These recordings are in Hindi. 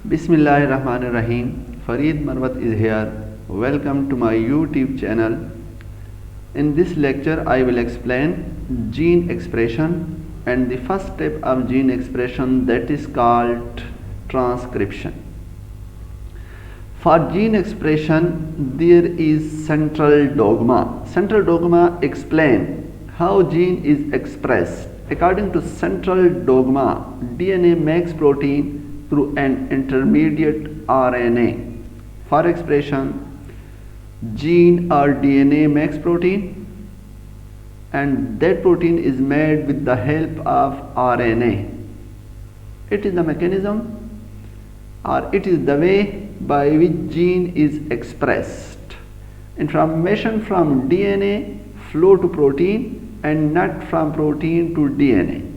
Bismillahirrahmanirrahim. Fareed Marwat is here. Welcome to my YouTube channel. In this lecture, I will explain gene expression and the first step of gene expression, that is called transcription. For gene expression, there is central dogma. Central dogma explains how gene is expressed. According to central dogma, DNA makes protein through an intermediate RNA. For expression, gene or DNA makes protein, and that protein is made with the help of RNA. It is the mechanism, or it is the way by which gene is expressed. Information from DNA flow to protein and not from protein to DNA.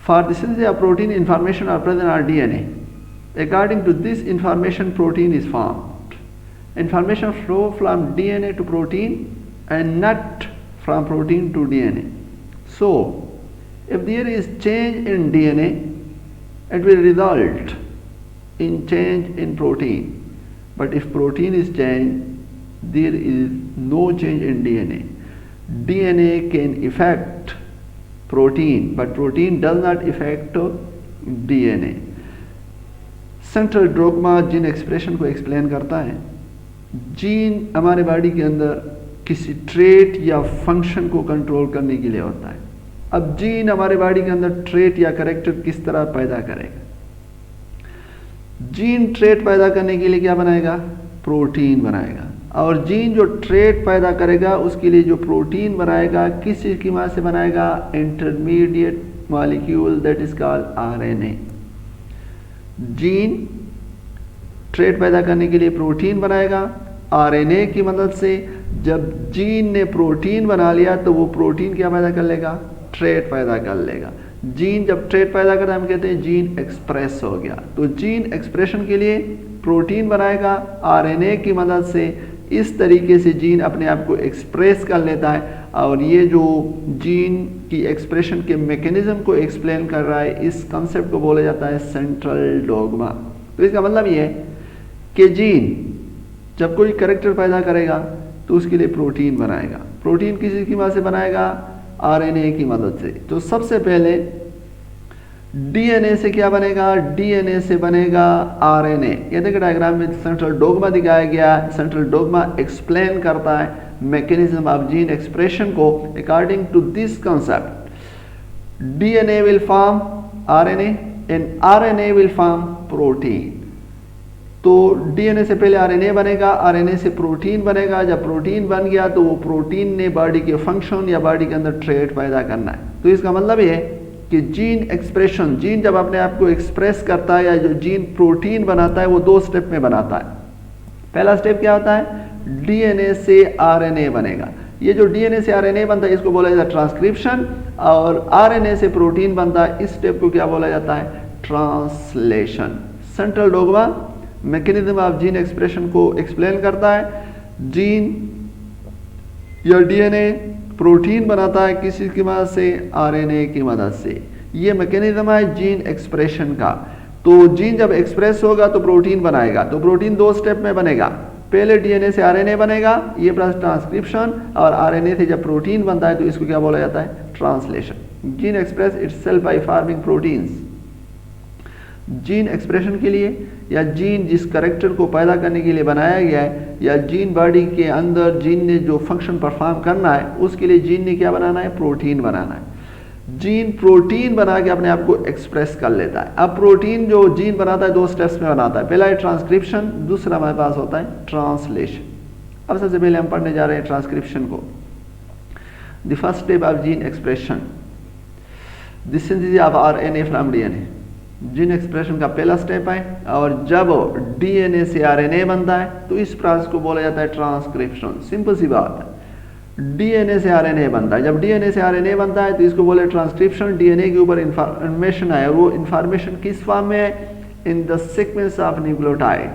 For the synthesis of protein, information are present on DNA. According to this information, protein is formed. Information flow from DNA to protein and not from protein to DNA. So, if there is change in DNA, it will result in change in protein. But if protein is changed, there is no change in DNA. DNA can affect protein, but protein does not affect DNA. Central dogma gene expression को एक्सप्लेन करता है. जीन हमारे बॉडी के अंदर किसी ट्रेट या फंक्शन को कंट्रोल करने के लिए होता है. अब जीन हमारे बॉडी के अंदर ट्रेट या कैरेक्टर किस तरह पैदा करेगा? जीन ट्रेट पैदा करने के लिए क्या बनाएगा? प्रोटीन बनाएगा. और जीन जो ट्रेट पैदा करेगा उसके लिए जो प्रोटीन बनाएगा किस चीज की मदद से बनाएगा? Intermediate molecule, that is called RNA. Gene trait पैदा करने के लिए प्रोटीन बनाएगा आरएनए की मदद से. जब जीन ने प्रोटीन बना लिया तो वो प्रोटीन क्या पैदा कर लेगा? ट्रेट पैदा कर लेगा. जीन जब ट्रेट पैदा करता है हम कहते हैं जीन एक्सप्रेस हो गया. तो जीन एक्सप्रेशन के लिए प्रोटीन बनाएगा आरएनए की मदद से. इस तरीके से जीन अपने आप को एक्सप्रेस कर लेता है. और ये जो जीन की एक्सप्रेशन के मैकेनिज्म को एक्सप्लेन कर रहा है, इस कंसेप्ट को बोला जाता है सेंट्रल डोग्मा. तो इसका मतलब ये है कि जीन जब कोई कैरेक्टर पैदा करेगा तो उसके लिए प्रोटीन बनाएगा. प्रोटीन किसी की मदद से बनाएगा? आरएनए की मदद से. तो सबसे पहले डीएनए से क्या बनेगा? डीएनए से बनेगा आरएनए. ये देखिए डायग्राम में सेंट्रल डोग्मा दिखाया गया. सेंट्रल डोग्मा एक्सप्लेन करता है मैकेनिज्म ऑफ जीन एक्सप्रेशन को. According to this concept, DNA will form RNA and RNA will form protein. तो डीएनए से पहले आरएनए बनेगा, आरएनए से प्रोटीन बनेगा. जब प्रोटीन बन गया तो वो प्रोटीन ने बॉडी के फंक्शन या बॉडी के अंदर ट्रेट पैदा करना है. तो इसका मतलब ये है कि जीन एक्सप्रेशन, जीन जब अपने आप को एक्सप्रेस करता है या जो जीन प्रोटीन बनाता है वो दो स्टेप में बनाता है. पहला स्टेप क्या होता है? डीएनए से आरएनए बनेगा. ये जो डीएनए से आरएनए बनता है इसको बोला जाता है ट्रांसक्रिप्शन. और आरएनए से प्रोटीन बनता है, इस स्टेप को क्या बोला जाता है? Translation. Central dogma mechanism of gene expression को एक्सप्लेन करता है. जीन या डीएनए प्रोटीन बनाता है किसी की मदद से? आरएनए की मदद से. ये मैकेनिज्म है जीन एक्सप्रेशन का. तो जीन जब एक्सप्रेस होगा तो प्रोटीन बनाएगा. तो प्रोटीन दो स्टेप में बनेगा. पहले डीएनए से आरएनए बनेगा, ये प्लस ट्रांसक्रिप्शन. और आरएनए से जब प्रोटीन बनता है तो इसको क्या बोला जाता है? Translation. Gene express itself by forming proteins. Gene expression के लिए या जीन जिस करेक्टर को पैदा करने के लिए बनाया गया है, या जीन बॉडी के अंदर जीन ने जो फंक्शन परफॉर्म करना है उसके लिए जीन ने क्या बनाना है? प्रोटीन बनाना है. जीन प्रोटीन बना के अपने आप को एक्सप्रेस कर लेता है. अब प्रोटीन जो जीन बनाता है दो स्टेप्स में बनाता है. पहला है ट्रांसक्रिप्शन, दूसरा हमारे पास होता है ट्रांसलेशन. अब सबसे पहले हम पढ़ने जा रहे हैं ट्रांसक्रिप्शन को. The first step of gene expression, the synthesis of RNA from DNA. Gene expression का पहला स्टेप है. और जब डीएनए से आरएनए बनता है तो इस प्रोसेस को बोला जाता है ट्रांसक्रिप्शन. सिंपल सी बात है. डीएनए से आरएनए बनता है. जब डीएनए से आरएनए बनता है तो इसको बोले ट्रांसक्रिप्शन. डीएनए के ऊपर इंफॉर्मेशन है, वो इंफॉर्मेशन किस फॉर्म में है? In the sequence of nucleotide.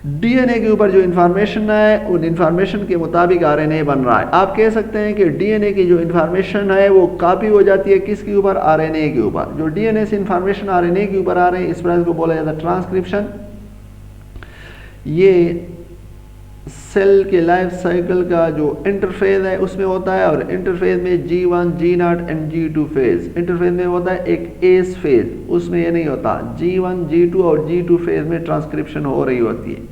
DNA के ऊपर जो इन्फॉर्मेशन है उन इन्फॉर्मेशन के मुताबिक आरएनए बन रहा है। आप कह सकते हैं कि डीएनए की जो इन्फॉर्मेशन है वो कॉपी हो जाती है किसके ऊपर, आरएनए के ऊपर। जो डीएनए से इन्फॉर्मेशन आरएनए के ऊपर आ रहे हैं इस प्रोसेस को बोला जाता है ट्रांसक्रिप्शन। ये सेल के लाइफ साइकिल का जो इंटरफेज है उसमें होता है, और इंटरफेज में G1, G0 and G2 phase. Interphase में होता है एक एस फेज, उसमें ये नहीं होता। G1, G2 और G2 फेज में ट्रांसक्रिप्शन हो रही होती है।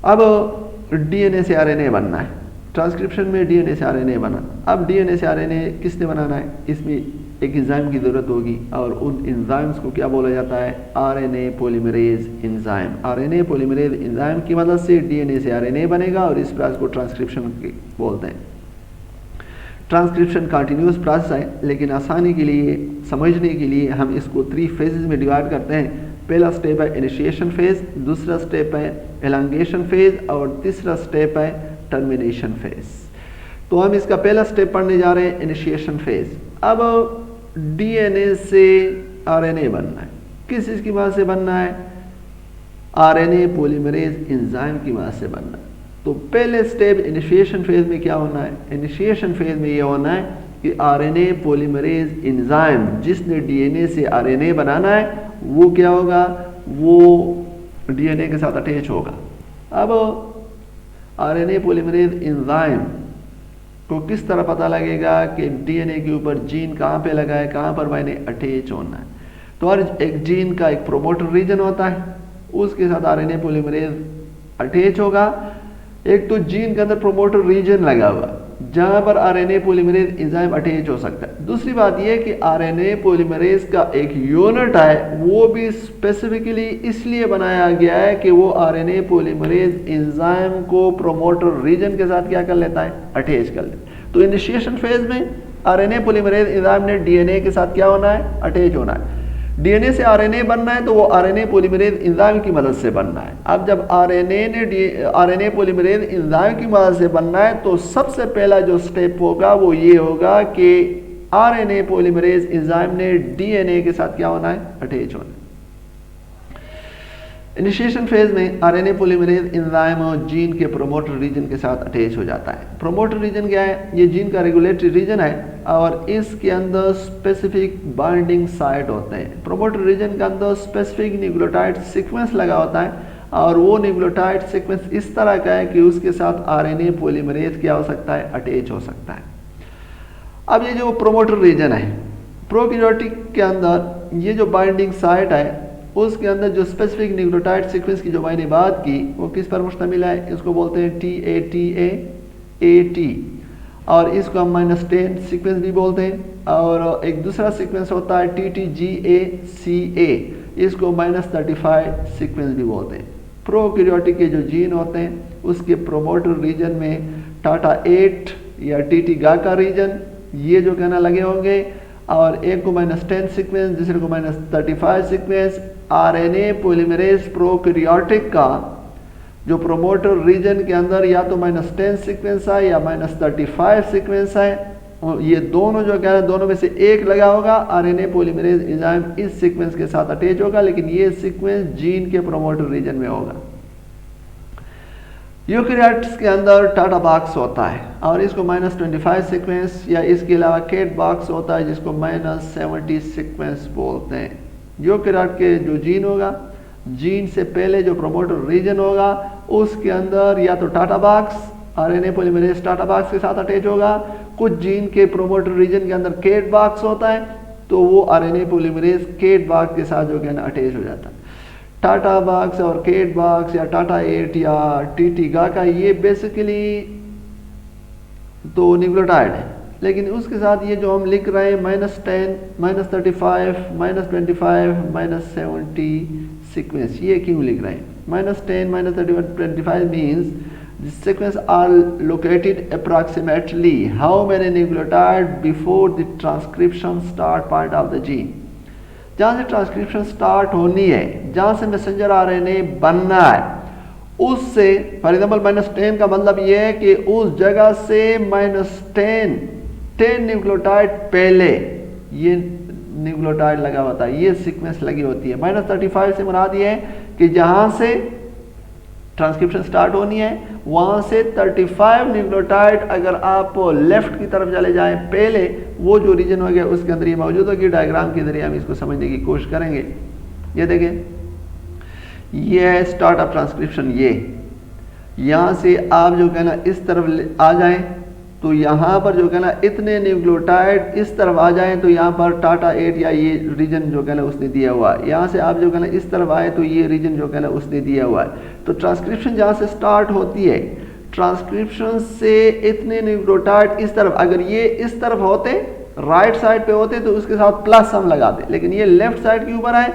अब डीएनए से आरएनए बनना है, ट्रांसक्रिप्शन में डीएनए से आरएनए बना। अब डीएनए से आरएनए किसने बनाना है, इसमें एक एंजाइम की ज़रूरत होगी, और उन एंजाइम्स को क्या बोला जाता है, RNA polymerase enzyme. RNA polymerase enzyme की मदद से डीएनए से आरएनए बनेगा, और इस प्रोसेस को ट्रांसक्रिप्शन बोलते हैं। ट्रांसक्रिप्शन कंटिन्यूस प्रोसेस है, लेकिन आसानी के लिए समझने के लिए हम इसको 3 फेजेस में डिवाइड करते हैं। पहला स्टेप है इनिशिएशन फेज, दूसरा स्टेप है एलांगेशन फेज, और तीसरा स्टेप है टर्मिनेशन फेज। तो हम इसका पहला स्टेप पढ़ने जा रहे हैं, इनिशिएशन फेज। अब डीएनए से आरएनए बनना है, किस चीज़ की मदद से बनना है, आरएनए पॉलीमरेज एंजाइम की मदद से बनना है। तो पहले स्टेप इनिशिएशन फेज में क्या होना है, इनिशिएशन फेज में ये होना है कि आरएनए पॉलीमरेज एंजाइम जिसने डीएनए से आरएनए बनाना है वो क्या होगा, वो डीएनए के साथ अटैच होगा। अब आरएनए पॉलीमरेज एंजाइम को किस तरह पता लगेगा कि डीएनए के ऊपर जीन कहाँ पे लगा है, कहाँ पर मैंने अटैच होना है। तो हर एक जीन का एक प्रोमोटर रीजन होता है, उसके साथ आरएनए पॉलीमरेज अटैच होगा। एक तो जीन के अंदर प्रोमोटर रीजन लगा हुआ जहां पर आरएनए पॉलीमरेज एंजाइम अटैच हो सकता है। दूसरी बात यह कि आरएनए पॉलीमरेज का एक यूनिट है, वो भी स्पेसिफिकली इसलिए बनाया गया है कि वो आरएनए पॉलीमरेज एंजाइम को प्रोमोटर रीजन के साथ क्या कर लेता है, अटैच कर लेता है। तो इनिशिएशन फेज में आरएनए पॉलीमरेज एंजाइम ने डीएनए के साथ क्या होना है, अटैच होना है। डीएनए से आरएनए बनना है तो वो आरएनए पॉलीमरेज एंजाइम की मदद से बनना है। अब जब आरएनए पॉलीमरेज एंजाइम की मदद से बनना है तो सबसे पहला जो स्टेप होगा वो ये होगा कि आरएनए पॉलीमरेज एंजाइम ने डीएनए के साथ क्या होना है, अटैच होना है। इनिशिएशन फेज में आरएनए पॉलीमरेज एंजाइम और जीन के प्रोमोटर रीजन के साथ अटैच हो जाता है। प्रोमोटर रीजन क्या है, ये जीन का रेगुलेटरी रीजन है और इसके अंदर स्पेसिफिक बाइंडिंग साइट होते हैं। प्रोमोटर रीजन के अंदर स्पेसिफिक न्यूक्लियोटाइड सीक्वेंस लगा होता है और वो न्यूक्लियोटाइड सीक्वेंस इस तरह का है कि उसके साथ आरएनए पॉलीमरेज क्या हो सकता है, अटैच हो सकता है। अब ये जो प्रोमोटर रीजन है, प्रोकैरियोटिक के अंदर ये जो बाइंडिंग साइट है उसके अंदर जो स्पेसिफिक न्यूक्लियोटाइड सीक्वेंस की जो मैंने बात की वो किस पर मुश्तमिल है, इसको बोलते हैं TATA-AT, और इसको हम -10 सीक्वेंस भी बोलते हैं। और एक दूसरा सीक्वेंस होता है TTGA-CA, इसको -35 सीक्वेंस भी बोलते हैं। प्रोकैरियोटिक के जो जीन होते हैं उसके प्रोमोटर रीजन में टाटा 8 या TT-GACA रीजन ये जो कहना लगे होंगे, और एक को -10 सीक्वेंस, दूसरे को -35 सीक्वेंस। आरएनए पॉलीमरेज प्रोकैरियोटिक का जो प्रोमोटर रीजन के अंदर या तो -10 सीक्वेंस है या -35 सीक्वेंस है, और ये दोनों जो कह रहे हैं दोनों में से एक लगा होगा। आरएनए पॉलीमरेज एंजाइम इस सीक्वेंस के साथ अटैच होगा, लेकिन ये सीक्वेंस जीन के प्रोमोटर रीजन में होगा। यूकैरियोट्स के अंदर टाटा बॉक्स होता है और इसको -25 सीक्वेंस या इसके अलावा केट बॉक्स होता है जिसको -70 सीक्वेंस बोलते हैं। यूकैरियोट के जो जीन होगा, जीन से पहले जो प्रोमोटर रीजन होगा उसके अंदर या तो TATA box, RNA polymerase TATA box के साथ अटैच होगा। कुछ जीन के प्रोमोटर रीजन के अंदर केट बॉक्स होता है तो वो आरएनए पॉलीमरेज केट बॉक्स के साथ जो है ना अटैच हो जाता है। टाटा बॉक्स और केट बॉक्स या टाटा 8 या TT-GACA ये बेसिकली तो न्यूक्लियोटाइड है, लेकिन उसके साथ ये जो हम लिख रहे हैं -10, -35, -25, -70 सीक्वेंस, ये क्यों लिख रहे हैं? -10, -35 means the sequence are located approximately how many nucleotide before the transcription start part of the gene। जहाँ से ट्रांसक्रिप्शन स्टार्ट होनी है, जहाँ से मैसेंजर आरएनए बनना है, उससे फॉर एग्जाम्पल -10 का मतलब ये है कि उस जगह से -10 न्यूक्लियोटाइड पहले ये न्यूक्लियोटाइड लगा होता है, ये सीक्वेंस लगी होती है। -35 से मुराद ये है कि जहाँ से ट्रांसक्रिप्शन स्टार्ट होनी है, वहाँ से 35 न्यूक्लियोटाइड अगर आप लेफ्ट की तरफ चले जाएं, पहले वो जो रीजन हो गया उसके अंदर ये मौजूद होगी। डायग्राम के जरिए हम इसको समझने की कोशिश करेंगे। ये देखें, ये है स्टार्ट ऑफ ट्रांसक्रिप्शन। ये यहाँ से आप जो है ना इस तरफ आ जाएं तो यहाँ पर जो है ना इतने न्यूक्लियोटाइड इस तरफ आ जाएं तो यहाँ पर टाटा 8 या ये रीजन जो है ना उसने दिया हुआ है। यहाँ से आप जो है ना इस तरफ आए तो ये रीजन जो है ना उसने दिया हुआ है। तो ट्रांसक्रिप्शन जहाँ से स्टार्ट होती है, ट्रांसक्रिप्शन से इतने न्यूक्लियोटाइड इस तरफ, अगर ये इस तरफ होते राइट साइड पे होते तो उसके साथ प्लस हम लगाते, लेकिन ये लेफ्ट साइड के ऊपर आए,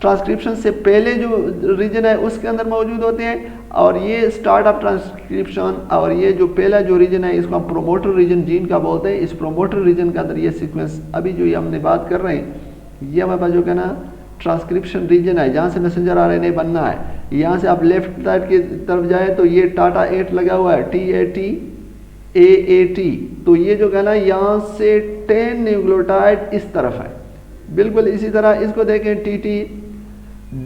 ट्रांसक्रिप्शन से पहले जो रीजन है उसके अंदर मौजूद होते हैं। और ये स्टार्ट ऑफ ट्रांसक्रिप्शन और ये जो पहला जो रीजन है इसको हम प्रोमोटर रीजन जीन का बोलते हैं। इस प्रोमोटर रीजन के अंदर ये सीक्वेंस अभी जो ये हमने बात कर रहे हैं, ये हमारे पास जो है ना ट्रांसक्रिप्शन रीजन है जहाँ से मैसेंजर आरएनए बनना है। यहाँ से आप लेफ्ट साइड की तरफ जाए तो ये टाटा 8 लगा हुआ है, TAT AAT। तो ये जो है ना यहाँ से 10 न्यूक्लियोटाइड इस तरफ है। बिल्कुल इसी तरह इसको देखें, TT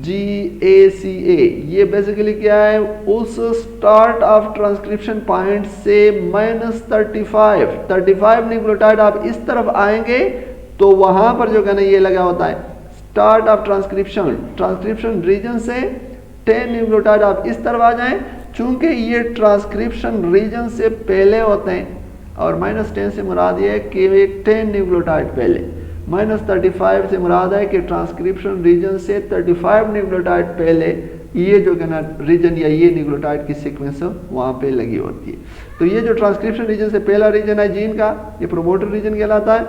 GACA, ये बेसिकली क्या है, उस स्टार्ट ऑफ ट्रांसक्रिप्शन पॉइंट से -35 न्यूक्लियोटाइड आप इस तरफ आएंगे तो वहां पर जो है ना ये लगा होता है स्टार्ट ऑफ ट्रांसक्रिप्शन रीजन से 10 न्यूक्लियोटाइड आप इस तरफ आ जाएं। चूंकि ये ट्रांसक्रिप्शन रीजन से पहले होते हैं और -10 से मुराद ये है कि 10 न्यूक्लियोटाइड पहले, -35 से मुराद है कि ट्रांसक्रिप्शन रीजन से 35 न्यूक्लियोटाइड पहले ये जो है ना रीजन या ये न्यूक्लियोटाइड की सीक्वेंस वहाँ पे लगी होती है। तो ये जो ट्रांसक्रिप्शन रीजन से पहला रीजन है जीन का, ये प्रोमोटर रीजन कहलाता है।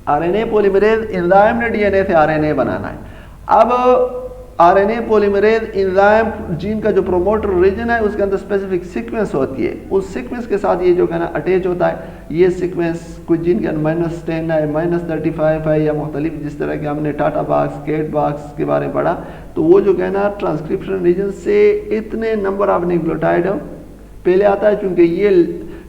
आरएनए पॉलीमरेज एंजाइम ने डीएनए से आरएनए बनाना है। अब आरएनए पॉलीमरेज एंजाइम जीन का जो प्रोमोटर रीजन है उसके अंदर स्पेसिफिक सीक्वेंस होती है, उस सीक्वेंस के साथ ये जो है ना अटैच होता है। ये सीक्वेंस कुछ जीन के अंदर -10 है, -35 है या मुख्तलिफ, जिस तरह के हमने टाटा बॉक्स, केट बॉक्स के बारे में पढ़ा। तो वो जो है ना ट्रांसक्रिप्शन रीजन से इतने नंबर ऑफ न्यूक्लियोटाइड पहले आता है। चूँकि ये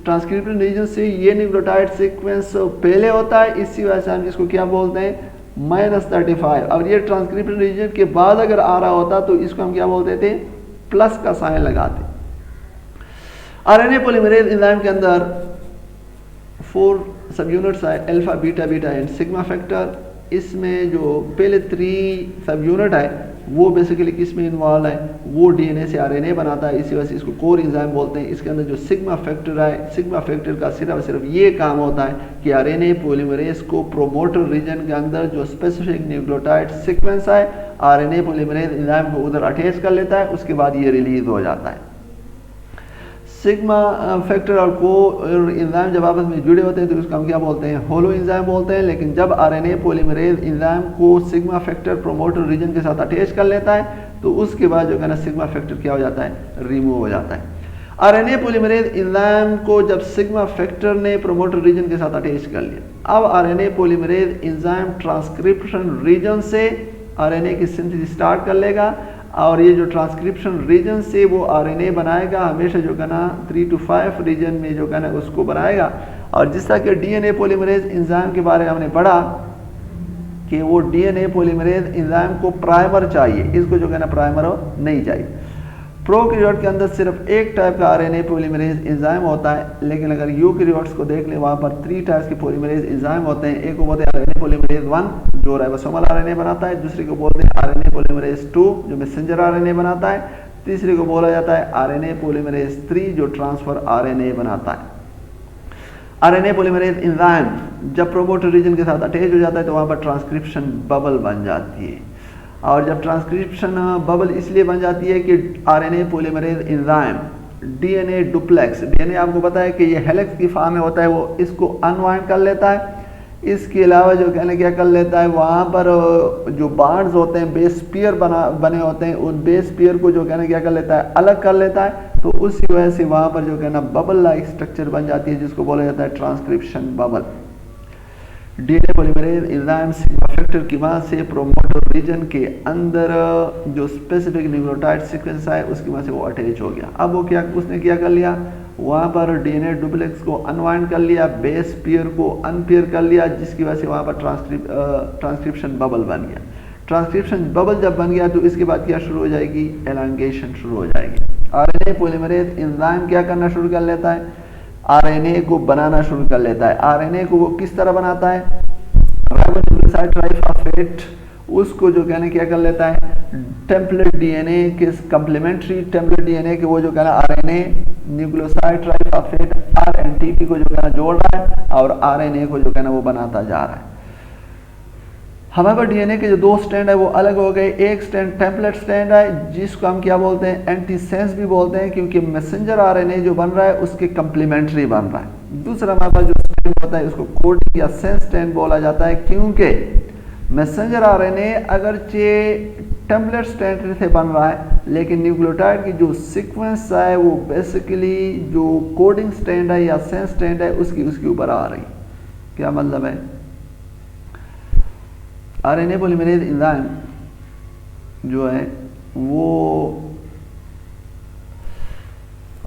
ट्रांसक्रिप्शन रीजन से ये न्यूक्लियोटाइड सीक्वेंस पहले होता है, इसी वजह से हम इसको क्या बोलते हैं, -35। और ये ट्रांसक्रिप्शन रीजन के बाद अगर आ रहा होता तो इसको हम क्या बोलते थे, प्लस का साइन लगाते। आरएनए पॉलीमरेज एंजाइम के अंदर 4 सब यूनिट्स है, alpha, beta, beta and sigma factor. इसमें जो पहले 3 सब यूनिट है वो बेसिकली किस में इन्वॉल्व है, वो डीएनए से आरएनए बनाता है, इसी वजह से इसको कोर एंजाइम बोलते हैं। इसके अंदर जो सिग्मा फैक्टर है, सिग्मा फैक्टर का सिर्फ ये काम होता है कि आरएनए पॉलीमरेज को प्रोमोटर रीजन के अंदर जो स्पेसिफिक न्यूक्लियोटाइड सीक्वेंस है आरएनए पॉलीमरेज एंजाइम को उधर अटैच कर लेता है, उसके बाद ये रिलीज हो जाता है। सिग्मा फैक्टर और को एंजाइम जब आपस में जुड़े होते हैं तो उसको हम क्या बोलते हैं, होलो एंजाइम बोलते हैं। लेकिन जब आरएनए पॉलीमरेज एंजाइम को सिग्मा फैक्टर प्रोमोटर रीजन के साथ अटैच कर लेता है तो उसके बाद जो है ना सिग्मा फैक्टर क्या हो जाता है, रिमूव हो जाता है। आरएनए पॉलीमरेज एंजाइम को जब सिग्मा फैक्टर ने प्रोमोटर रीजन के साथ अटैच कर लिया, अब RNA polymerase enzyme transcription region से आरएनए की सिंथेसिस स्टार्ट कर लेगा और ये जो ट्रांसक्रिप्शन रीजन से वो आरएनए बनाएगा, हमेशा जो है ना 3 to 5 रीजन में जो है ना उसको बनाएगा। और जिस तरह के डीएनए पॉलीमरेज एंजाइम के बारे में हमने पढ़ा कि वो डीएनए पॉलीमरेज एंजाइम को प्राइमर चाहिए, इसको जो है ना प्राइमर नहीं चाहिए। प्रोकैरियोट के अंदर सिर्फ एक टाइप का आरएनए पॉलीमरेज एंजाइम होता है, लेकिन अगर यूकैरियोट्स को देख लें वहाँ पर 3 टाइप्स के पॉलीमरेज एंजाइम होते हैं। एक को बोलते हैं आरएनए पॉलीमरेज 1 जो राइबोसोमल आरएनए बनाता है, दूसरे को बोलते हैं आरएनए पॉलीमरेज 2 जो मैसेंजर आरएनए बनाता है, तीसरे को बोला जाता है आरएनए पॉलीमरेज 3 जो ट्रांसफर आरएनए बनाता है। आरएनए पॉलीमरेज एंजाइम जब प्रोमोटर रीजन के साथ अटैच हो जाता है तो वहाँ पर ट्रांसक्रिप्शन बबल बन जाती है। और जब ट्रांसक्रिप्शन बबल इसलिए बन जाती है कि RNA polymerase enzyme DNA duplex, DNA आपको पता है कि ये हेलिक्स की फॉर्म में होता है, वो इसको अनवाइंड कर लेता है। इसके अलावा जो कहने क्या कर लेता है, वहाँ पर जो बार्ड्स होते हैं बेस पेयर बने होते हैं, उन बेस पेयर को जो कहने क्या कर लेता है, अलग कर लेता है। तो उसी वजह से वहाँ पर जो कहना बबल लाइक स्ट्रक्चर बन जाती है जिसको बोला जाता है transcription bubble. DNA polymerase enzyme sigma factor की वजह से प्रोमोटर रीजन के अंदर जो स्पेसिफिक न्यूक्लियोटाइड सीक्वेंस है उसकी वजह से वो अटैच हो गया। अब वो उसने क्या कर लिया, वहाँ पर डीएनए डुप्लेक्स को अनवाइंड कर लिया, बेस पेयर को अनपेयर कर लिया, जिसकी वजह से वहाँ पर ट्रांसक्रिप्शन बबल बन गया। ट्रांसक्रिप्शन बबल जब बन गया तो इसके बाद क्या शुरू हो जाएगी, एलांगेशन शुरू हो जाएगी। आरएनए पॉलीमरेज एंजाइम क्या करना शुरू कर लेता है, आरएनए को बनाना शुरू कर लेता है। आरएनए को वो किस तरह बनाता है, राइबोन्यूक्लियोसाइड ट्राइफॉस्फेट उसको जो कहने क्या कर लेता है, टेम्पलेट डीएनए के कम्प्लीमेंट्री टेम्पलेट डीएनए के वो जो कहना आरएनए न्यूक्लियोसाइड ट्राइफॉस्फेट आरएनटीपी को जो कहना जोड़ रहा है और आरएनए को जो कहना वो बनाता जा रहा है। हमारे पास डीएनए के जो दो स्टैंड है वो अलग हो गए। एक स्टैंड टेम्पलेट स्टैंड है जिसको हम क्या बोलते हैं, एंटीसेंस भी बोलते हैं, क्योंकि मैसेंजर आरएनए जो बन रहा है उसके कम्प्लीमेंट्री बन रहा है। दूसरा हमारे पास जो स्टैंड होता है उसको कोडिंग या सेंस स्टैंड बोला जाता है, क्योंकि मैसेंजर आरएनए अगरचे टेम्पलेट स्टैंड से बन रहा है लेकिन न्यूक्लियोटाइड की जो सीक्वेंस है वो बेसिकली जो कोडिंग स्टैंड है या सेंस स्टैंड है उसके ऊपर आ रही। क्या मतलब है, आरएनए पॉलीमरेज एंजाइम जो है वो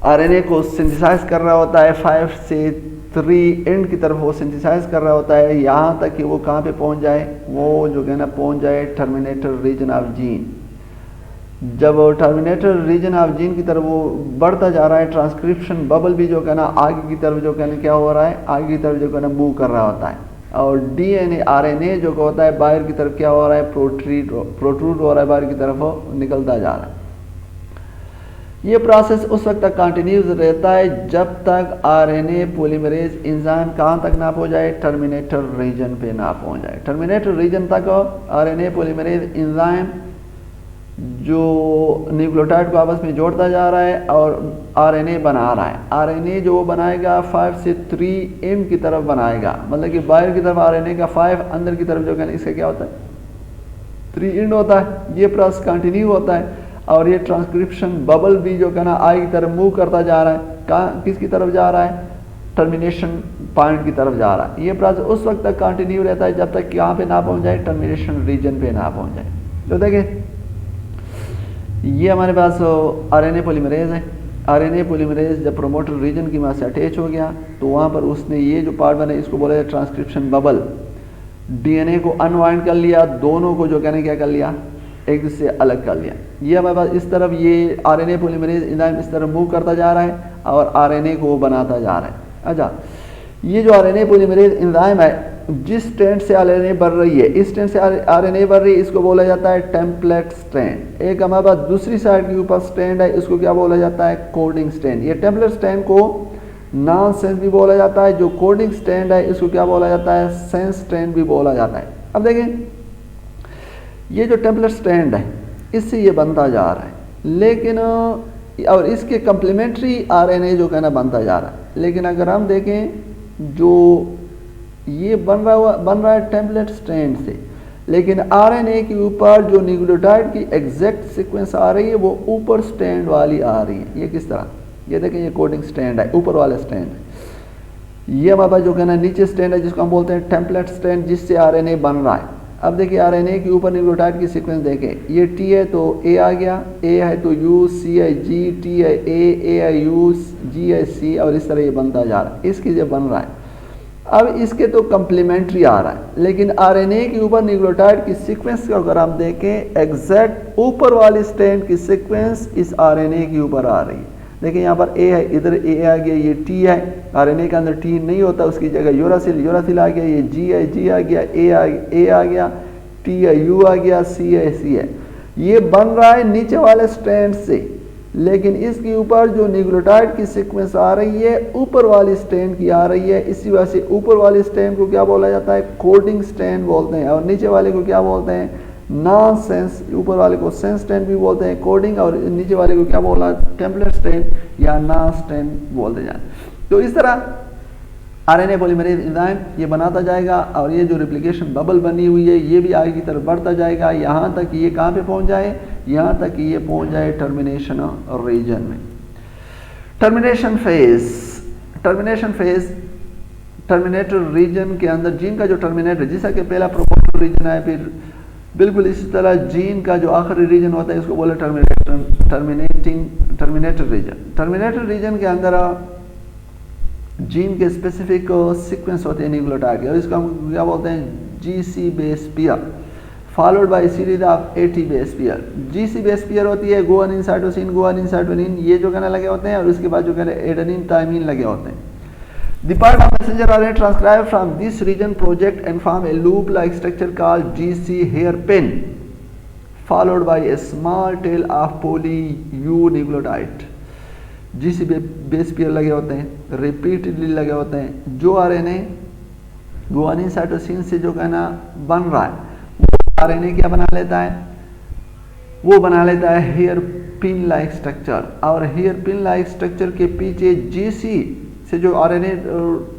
आरएनए को सिंथेसाइज कर रहा होता है 5 से 3 एंड की तरफ वो सिंथेसाइज कर रहा होता है, यहाँ तक कि वो कहाँ पे पहुँच जाए, वो जो है ना पहुँच जाए टर्मिनेटर रीजन ऑफ जीन। जब टर्मिनेटर रीजन ऑफ जीन की तरफ वो बढ़ता जा रहा है, ट्रांसक्रिप्शन बबल भी जो है ना आगे की तरफ जो कहना क्या हो रहा है, आगे की तरफ जो है ना मूव कर रहा होता है, और डीएनए आरएनए जो होता है बाहर की तरफ क्या हो रहा है, प्रोट्रूड हो रहा है, बाहर की तरफ निकलता जा रहा है। ये प्रोसेस उस वक्त तक कंटिन्यूस रहता है जब तक आरएनए पॉलीमरेज एंजाइम कहाँ तक ना पहुँच जाए, टर्मिनेटर रीजन पे ना पहुँच जाए। टर्मिनेटर रीजन तक आरएनए पॉलीमरेज एंजाइम जो न्यूक्लियोटाइड को आपस में जोड़ता जा रहा है और आरएनए बना रहा है। आरएनए जो वो बनाएगा 5 से 3 एंड की तरफ बनाएगा, मतलब कि बाहर की तरफ आरएनए का 5, अंदर की तरफ जो है इसका क्या होता है 3 एंड होता है। ये प्रोसेस कंटिन्यू होता है और ये ट्रांसक्रिप्शन बबल भी जो कहना आगे की तरफ मूव करता जा रहा है। कहाँ किसकी तरफ जा रहा है, टर्मिनेशन पॉइंट की तरफ जा रहा है। ये प्रोसेस उस वक्त तक कंटिन्यू रहता है जब तक यहाँ पे ना पहुँच जाए, टर्मिनेशन रीजन पे ना पहुँच जाए। तो देखिए ये हमारे पास आरएनए पॉलीमरेज है। आरएनए पॉलीमरेज जब प्रोमोटर रीजन की वहाँ से अटैच हो गया तो वहाँ पर उसने ये जो पार्ट बना इसको बोला जाए ट्रांसक्रिप्शन बबल। डीएनए को अनवाइंड कर लिया, दोनों को जो कहने क्या कर लिया, एक दूसरे से अलग कर लिया। ये हमारे पास इस तरफ ये आरएनए पॉलीमरेज एंजाइम इस तरफ मूव करता जा रहा है और आरएनए को बनाता जा रहा है। अच्छा, ये जो आरएनए पॉलीमरेज एंजाइम है जिस स्ट्रैंड से आरएनए बढ़ रही है, इस स्ट्रैंड से आरएनए बढ़ रही है, इसको बोला जाता है टेम्पलेट स्ट्रैंड। एक हमारे पास दूसरी साइड के ऊपर स्ट्रैंड है, इसको क्या बोला जाता है, कोडिंग स्ट्रैंड। ये टेम्पलेट स्ट्रैंड को नॉन सेंस भी बोला जाता है, जो कोडिंग स्ट्रैंड है इसको क्या बोला जाता है, सेंस स्ट्रैंड भी बोला जाता है। अब देखें ये जो टेम्पलेट स्ट्रैंड है इससे ये बनता जा रहा है, लेकिन और इसके कम्प्लीमेंट्री आरएनए जो कहना बनता जा रहा है। लेकिन अगर हम देखें जो ये बन रहा है टेम्पलेट स्ट्रैंड से, लेकिन आरएनए के ऊपर जो न्यूक्लियोटाइड की एग्जैक्ट सीक्वेंस आ रही है वो ऊपर स्ट्रैंड वाली आ रही है। ये किस तरह, ये देखें ये कोडिंग स्ट्रैंड है, ऊपर वाला स्ट्रैंड है। ये हमारे पास जो कहना नीचे स्ट्रैंड है जिसको हम बोलते हैं टेम्पलेट स्ट्रैंड, जिससे आरएनए बन रहा है। अब देखिए आरएनए के ऊपर न्यूक्लियोटाइड की सीक्वेंस देखें, ये टी है तो ए आ गया, ए है तो यू, सी है जी, टी है ए है यू, जी है सी, और इस तरह ये बनता जा रहा है। इसकी जो बन रहा है अब इसके तो कम्प्लीमेंट्री आ रहा है, लेकिन आरएनए के ऊपर न्यूक्लियोटाइड की सीक्वेंस को अगर हम देखें एग्जैक्ट ऊपर वाली स्ट्रैंड की सीक्वेंस इस आरएनए के ऊपर आ रही है। देखिए यहाँ पर ए है, इधर ए आ गया, ये टी है, आरएनए के अंदर टी नहीं होता, उसकी जगह यूरासिल आ गया, ये जी है, जी आ गया, ए आ गया, टी है, यू आ गया, सी है। ये बन रहा है नीचे वाले स्ट्रैंड से, लेकिन इसके ऊपर जो न्यूक्लियोटाइड की सीक्वेंस आ रही है ऊपर वाली स्ट्रैंड की आ रही है। इसी वजह से ऊपर वाली स्ट्रैंड को क्या बोला जाता है, कोडिंग स्ट्रैंड बोलते हैं, और नीचे वाले को क्या बोलते हैं, नॉन सेंस। ऊपर वाले को सेंस स्ट्रैंड भी बोलते हैं कोडिंग, और नीचे वाले को क्या बोला, टेम्पलेट स्ट्रैंड या नॉन स्ट्रैंड बोलते जाते। तो इस तरह आरएनए पॉलीमरेज एंजाइम ये बनाता जाएगा, और ये जो रेप्लिकेशन बबल बनी हुई है ये भी आगे की तरफ बढ़ता जाएगा, यहाँ तक ये कहाँ पे पहुँच जाए, यहाँ तक ये पहुँच जाए टर्मिनेशन रीजन में। टर्मिनेशन फेज टर्मिनेटर रीजन के अंदर जीन का जो टर्मिनेटर, जैसा कि पहला प्रोमोटर रीजन है, फिर बिल्कुल इसी तरह जीन का जो आखिरी रीजन होता है इसको बोले टर्मिनेटर रीजन। टर्मिनेटर रीजन के अंदर जीन के स्पेसिफिक सीक्वेंस होते हैं न्यूक्लियोटाइड के, और इसको हम क्या बोलते हैं, GC base pair, followed by series of AT base pair. GC base pair होती है गुआनिन साइटोसिन गुआनिन साइटोनिन, ये जो कहना लगे होते हैं, और उसके बाद जो कहना एडेनिन थायमिन लगे होते हैं। The part of messenger RNA transcribed from this region project and form a loop-like structure called GC hairpin, followed by a small tail of poly-U nucleotide। GC base pair लगे होते हैं, रिपीटेडली लगे होते हैं। जो RNA गुआनिन साइटोसिन से जो कहना बन रहा है, वो RNA क्या बना लेता है, वो बना लेता है हेयर पिन लाइक स्ट्रक्चर। और हेयर पिन लाइक स्ट्रक्चर के पीछे GC से जो RNA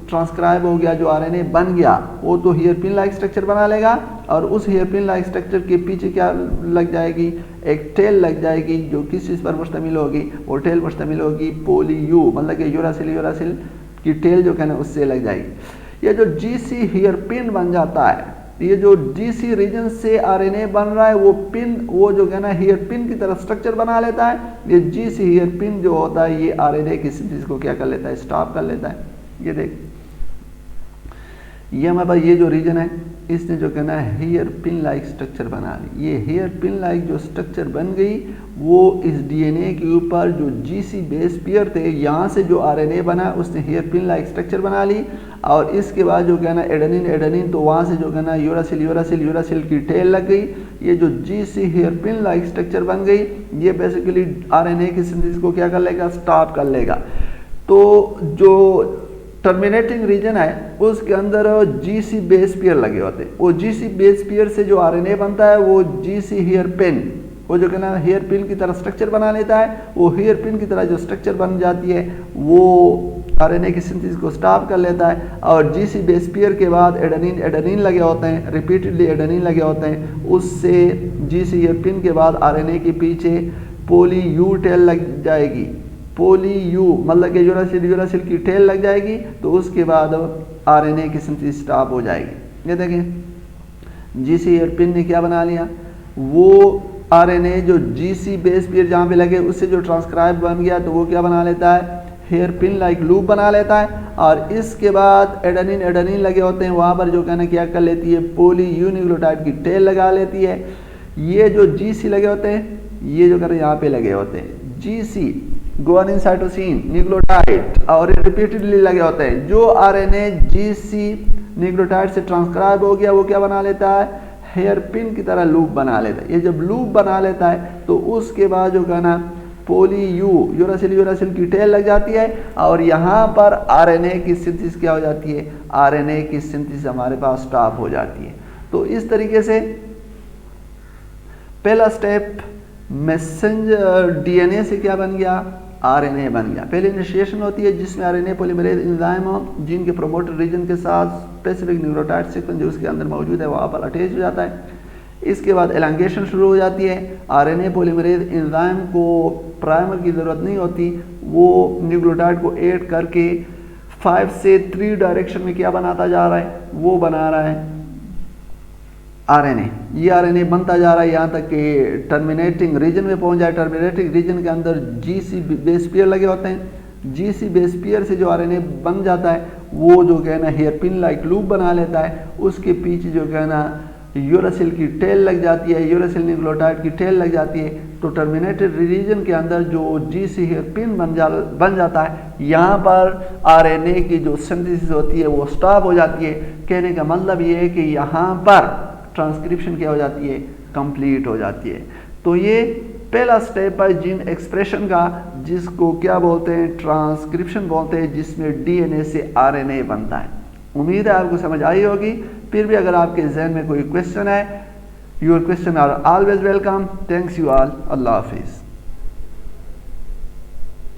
ट्रांसक्राइब हो गया, जो RNA बन गया, वो तो हेयर पिन लाइक स्ट्रक्चर बना लेगा, और उस हेयर पिन लाइक स्ट्रक्चर के पीछे क्या लग जाएगी, एक टेल लग जाएगी, जो किस चीज़ पर मुश्तमिल होगी, वो टेल मुश्तमिल होगी पोली-यू, मतलब कि यूरासिल की टेल जो कहना उससे लग जाएगी। ये जो GC हेयर पिन बन जाता है, ये जो GC रीजन से RNA बन रहा है, वो पिन, वो जो कहना हेयर पिन की तरफ स्ट्रक्चर बना लेता है। ये GC हेयर पिन जो होता है, ये RNA की सिंथेसिस को क्या कर लेता है, स्टॉप कर लेता है। ये देख, ये हमारे पास ये जो रीजन है, इसने जो कहना है हेयर पिन लाइक स्ट्रक्चर बना ली। ये हेयर पिन लाइक जो स्ट्रक्चर बन गई, वो इस DNA के ऊपर जो GC बेस पेयर थे, यहाँ से जो RNA बना, उसने हेयर पिन लाइक स्ट्रक्चर बना ली। और इसके बाद जो कहना एडेनिन, तो वहाँ से जो कहना यूरासिल की टेल लग गई। ये जो GC hairpin like structure बन गई, ये बेसिकली RNA की सिंथेसिस को क्या कर लेगा, स्टॉप कर लेगा। तो जो टर्मिनेटिंग रीजन है, उसके अंदर GC बेस पेयर लगे होते हैं। वो GC बेस पेयर से जो RNA बनता है, वो GC हेयर पिन, वो जो कहना हेयर पिन की तरह स्ट्रक्चर बना लेता है। वो हेयर पिन की तरह जो स्ट्रक्चर बन जाती है, वो RNA की सिंथेसिस को स्टॉप कर लेता है। और GC बेस पेयर के बाद एडेनिन लगे होते हैं, रिपीटेडली एडेनिन लगे होते हैं। उससे GC हेयर पिन के बाद RNA के पीछे पोली-यू टेल लग जाएगी। पोली-यू मतलब कि यूरासिल की टेल लग जाएगी, तो उसके बाद RNA की सिंथेसिस स्टॉप हो जाएगी। ये देखें, GC हेयर पिन ने क्या बना लिया, वो RNA जो GC बेस पेयर जहाँ पे लगे, उससे जो ट्रांसक्राइब बन गया, तो वो क्या बना लेता है, हेयर पिन लाइक लूप बना लेता है। और इसके बाद एडेनिन लगे होते हैं, वहाँ पर जो कहना क्या कर लेती है, पोली-यू न्यूक्लियोटाइड की टेल लगा लेती है। ये जो GC लगे होते हैं, ये जो कहना यहाँ पे लगे होते हैं, GC गुआनिन साइटोसिन न्यूक्लियोटाइड, और रिपीटेडली लगे होते हैं। जो RNA GC न्यूक्लियोटाइड से ट्रांसक्राइब हो गया, वो क्या बना लेता है, हेयर पिन की तरह लूप बना लेता है। ये जब लूप बना लेता है, तो उसके बाद जो कहना पोली-यू यूरासिल की टेल लग जाती है। और यहाँ पर RNA की सिंथेसिस क्या हो जाती है, RNA की सिंथेसिस हमारे पास स्टॉप हो जाती है। तो इस तरीके से पहला स्टेप मैसेंजर DNA से क्या बन गया, RNA बन गया। पहले इनिशिएशन होती है, जिसमें RNA पॉलीमरेज एंजाइम जीन के प्रोमोटर रीजन के साथ स्पेसिफिक न्यूक्लियोटाइड सीक्वेंस जो उसके अंदर मौजूद है, वहाँ पर अटैच हो जाता है। इसके बाद एलांगेशन शुरू हो जाती है। RNA पॉलीमरेज एंजाइम को प्राइमर की ज़रूरत नहीं होती, वो न्यूक्लियोटाइड को ऐड करके 5 से 3 डायरेक्शन में क्या बनाता जा रहा है, वो बना रहा है RNA। ये RNA बनता जा रहा है यहाँ तक कि टर्मिनेटिंग रीजन में पहुँच जाए। टर्मिनेटिंग रीजन के अंदर GC बेस पेयर लगे होते हैं। GC बेस पेयर से जो RNA बन जाता है, वो जो कहना हेयर पिन लाइक लूप बना लेता है। उसके पीछे जो कहना यूरासिल की टेल लग जाती है, यूरासिल न्यूक्लियोटाइड की टेल लग जाती है। तो टर्मिनेटेड रीजन के अंदर जो GC हेयर पिन बन जाता है, यहाँ पर RNA की जो सिंथेसिस होती है वो स्टॉप हो जाती है। कहने का मतलब ये है कि यहाँ पर ट्रांसक्रिप्शन क्या हो जाती है, कंप्लीट हो जाती है। तो ये पहला स्टेप है जीन एक्सप्रेशन का, जिसको क्या बोलते हैं, ट्रांसक्रिप्शन बोलते हैं, जिसमें DNA से RNA बनता है। उम्मीद है आपको समझ आई होगी। फिर भी अगर आपके जहन में कोई क्वेश्चन है, your question are always welcome. Thanks you all. अल्लाह हाफिज़।